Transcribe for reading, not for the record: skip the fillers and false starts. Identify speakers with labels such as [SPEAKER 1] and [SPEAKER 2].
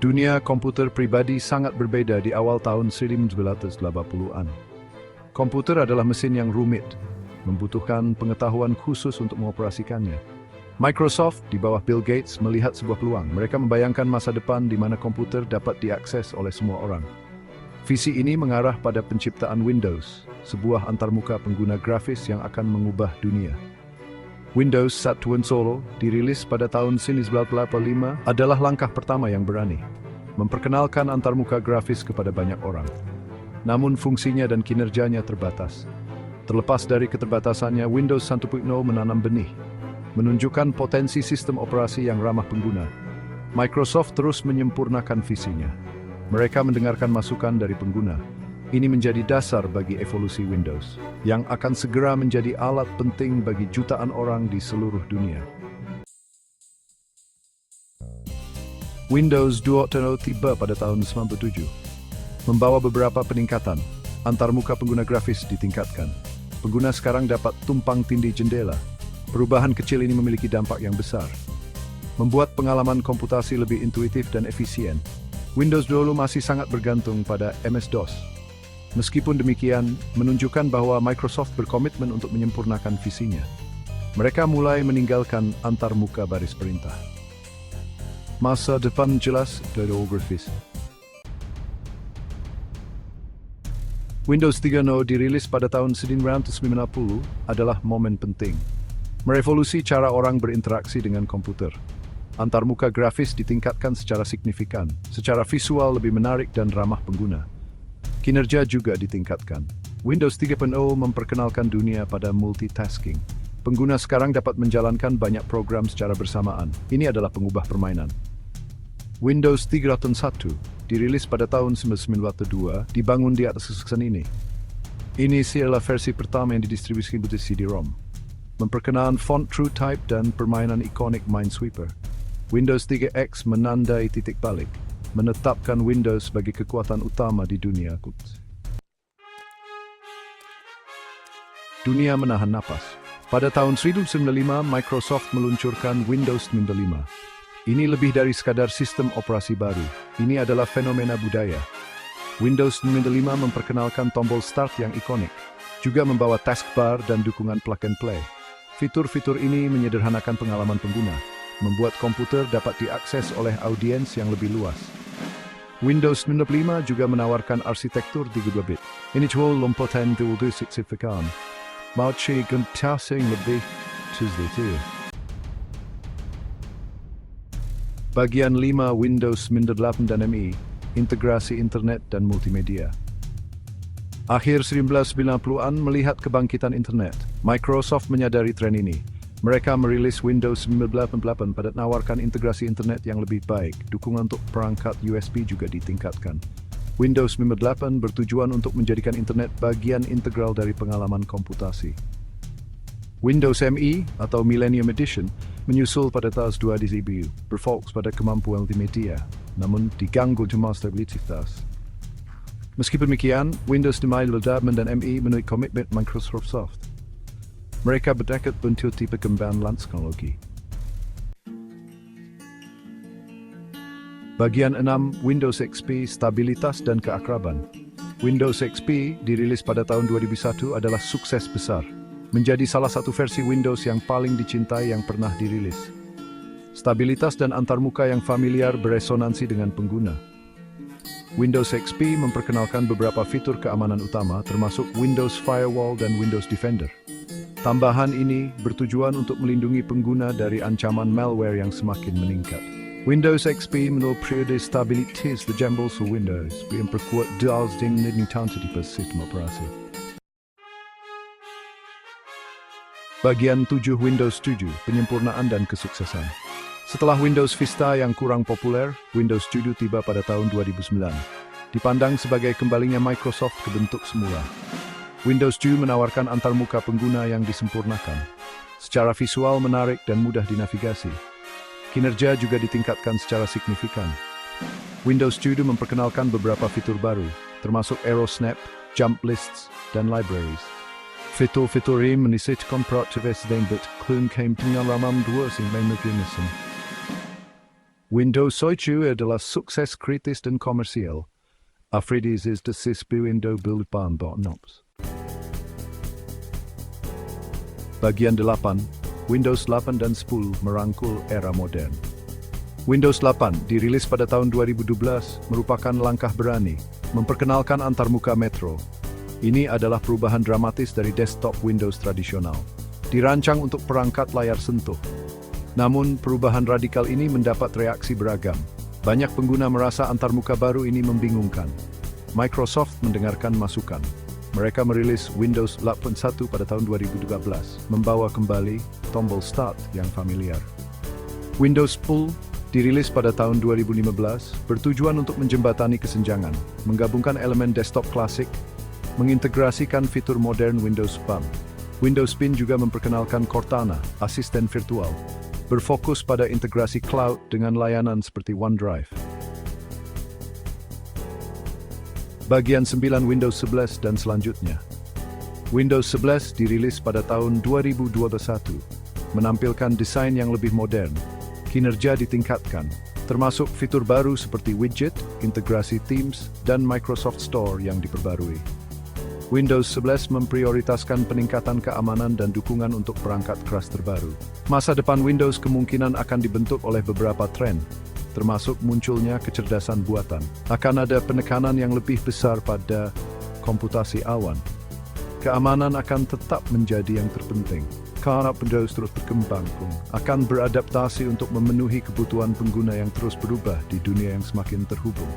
[SPEAKER 1] Dunia komputer pribadi sangat berbeda di awal tahun 1980-an. Komputer adalah mesin yang rumit, membutuhkan pengetahuan khusus untuk mengoperasikannya. Microsoft di bawah Bill Gates melihat sebuah peluang. Mereka membayangkan masa depan di mana komputer dapat diakses oleh semua orang. Visi ini mengarah pada penciptaan Windows, sebuah antarmuka pengguna grafis yang akan mengubah dunia. Windows 1 Solo dirilis pada tahun 1985 adalah langkah pertama yang berani, memperkenalkan antarmuka grafis kepada banyak orang. Namun fungsinya dan kinerjanya terbatas. Terlepas dari keterbatasannya, Windows 1.0 menanam benih, menunjukkan potensi sistem operasi yang ramah pengguna. Microsoft terus menyempurnakan visinya. Mereka mendengarkan masukan dari pengguna. Ini menjadi dasar bagi evolusi Windows, yang akan segera menjadi alat penting bagi jutaan orang di seluruh dunia. Windows 2.0 tiba pada tahun 1997, membawa beberapa peningkatan. Antarmuka pengguna grafis ditingkatkan. Pengguna sekarang dapat tumpang tindih jendela. Perubahan kecil ini memiliki dampak yang besar, membuat pengalaman komputasi lebih intuitif dan efisien. Windows dulu masih sangat bergantung pada MS-DOS. Meskipun demikian, menunjukkan bahwa Microsoft berkomitmen untuk menyempurnakan visinya. Mereka mulai meninggalkan antarmuka baris perintah. Masa depan jelas dari grafis. Windows 3.0 dirilis pada tahun 1990 adalah momen penting. Merevolusi cara orang berinteraksi dengan komputer. Antarmuka grafis ditingkatkan secara signifikan, secara visual lebih menarik dan ramah pengguna. Kinerja juga ditingkatkan. Windows 3.0 memperkenalkan dunia pada multitasking. Pengguna sekarang dapat menjalankan banyak program secara bersamaan. Ini adalah pengubah permainan. Windows 3.1 dirilis pada tahun 1992, dibangun di atas kesuksesan ini. Ini adalah versi pertama yang didistribusikan di CD-ROM. Memperkenalkan font TrueType dan permainan ikonik Minesweeper. Windows 3X menandai titik balik, menetapkan Windows sebagai kekuatan utama di dunia. Dunia menahan napas. Pada tahun 1995, Microsoft meluncurkan Windows 95. Ini lebih dari sekadar sistem operasi baru. Ini adalah fenomena budaya. Windows 95 memperkenalkan tombol Start yang ikonik, juga membawa taskbar dan dukungan plug and play. Fitur-fitur ini menyederhanakan pengalaman pengguna, membuat komputer dapat diakses oleh audiens yang lebih luas. Windows 95 juga menawarkan arsitektur 32-bit. Ini jual lompotan dulu signifikan. Mauci gentasing lebih itu. Bagian 5 Windows 98 dan ME, integrasi internet dan multimedia. Akhir 1990-an melihat kebangkitan internet. Microsoft menyadari tren ini. Mereka merilis Windows 98 pada menawarkan integrasi internet yang lebih baik. Dukungan untuk perangkat USB juga ditingkatkan. Windows 98 bertujuan untuk menjadikan internet bagian integral dari pengalaman komputasi. Windows ME atau Millennium Edition menyusul pada tahun 2000, berfokus pada kemampuan multimedia, namun diganggu cuma stabilitas. Meskipun demikian, Windows 98 dan ME menurut komitmen Microsoft. Mereka berdekat untuk tipe kembangan teknologi. Bagian 6 Windows XP, stabilitas dan keakraban. Windows XP dirilis pada tahun 2001 adalah sukses besar, menjadi salah satu versi Windows yang paling dicintai yang pernah dirilis. Stabilitas dan antarmuka yang familiar beresonansi dengan pengguna. Windows XP memperkenalkan beberapa fitur keamanan utama, termasuk Windows Firewall dan Windows Defender. Tambahan ini bertujuan untuk melindungi pengguna dari ancaman malware yang semakin meningkat. Windows XP menurut periode stabilitas berjambul ke Windows, yang memperkuat DOS dengan nilai di sistem operasi. Bagian 7 Windows 7, penyempurnaan dan kesuksesan. Setelah Windows Vista yang kurang populer, Windows 7 tiba pada tahun 2009. Dipandang sebagai kembalinya Microsoft ke bentuk semula. Windows 7 menawarkan antarmuka pengguna yang disempurnakan, secara visual menarik dan mudah dinavigasi. Kinerja juga ditingkatkan secara signifikan. Windows 7 memperkenalkan beberapa fitur baru, termasuk Arrow Snap, Jump Lists, dan Libraries. Fitur-fitur ini menisahkan produktivitas dan klun dengan ramam dua sing main mechanism. Windows 7 adalah sukses kritis dan komersial. Afridis is the window build pan botnops. Bagian 8, Windows 8 dan 10 merangkul era modern. Windows 8 dirilis pada tahun 2012 merupakan langkah berani memperkenalkan antarmuka Metro. Ini adalah perubahan dramatis dari desktop Windows tradisional. Dirancang untuk perangkat layar sentuh. Namun, perubahan radikal ini mendapat reaksi beragam. Banyak pengguna merasa antarmuka baru ini membingungkan. Microsoft mendengarkan masukan. Mereka merilis Windows 8.1 pada tahun 2013, membawa kembali tombol Start yang familiar. Windows 10 dirilis pada tahun 2015, bertujuan untuk menjembatani kesenjangan, menggabungkan elemen desktop klasik, mengintegrasikan fitur modern Windows Phone. Windows Phone juga memperkenalkan Cortana, asisten virtual, berfokus pada integrasi cloud dengan layanan seperti OneDrive. Bagian 9 Windows 11 dan selanjutnya. Windows 11 dirilis pada tahun 2021, menampilkan desain yang lebih modern, kinerja ditingkatkan, termasuk fitur baru seperti widget, integrasi Teams, dan Microsoft Store yang diperbarui. Windows 11 memprioritaskan peningkatan keamanan dan dukungan untuk perangkat keras terbaru. Masa depan Windows kemungkinan akan dibentuk oleh beberapa tren, termasuk munculnya kecerdasan buatan. Akan ada penekanan yang lebih besar pada komputasi awan. Keamanan akan tetap menjadi yang terpenting. Karena Windows terus berkembang pun akan beradaptasi untuk memenuhi kebutuhan pengguna yang terus berubah di dunia yang semakin terhubung.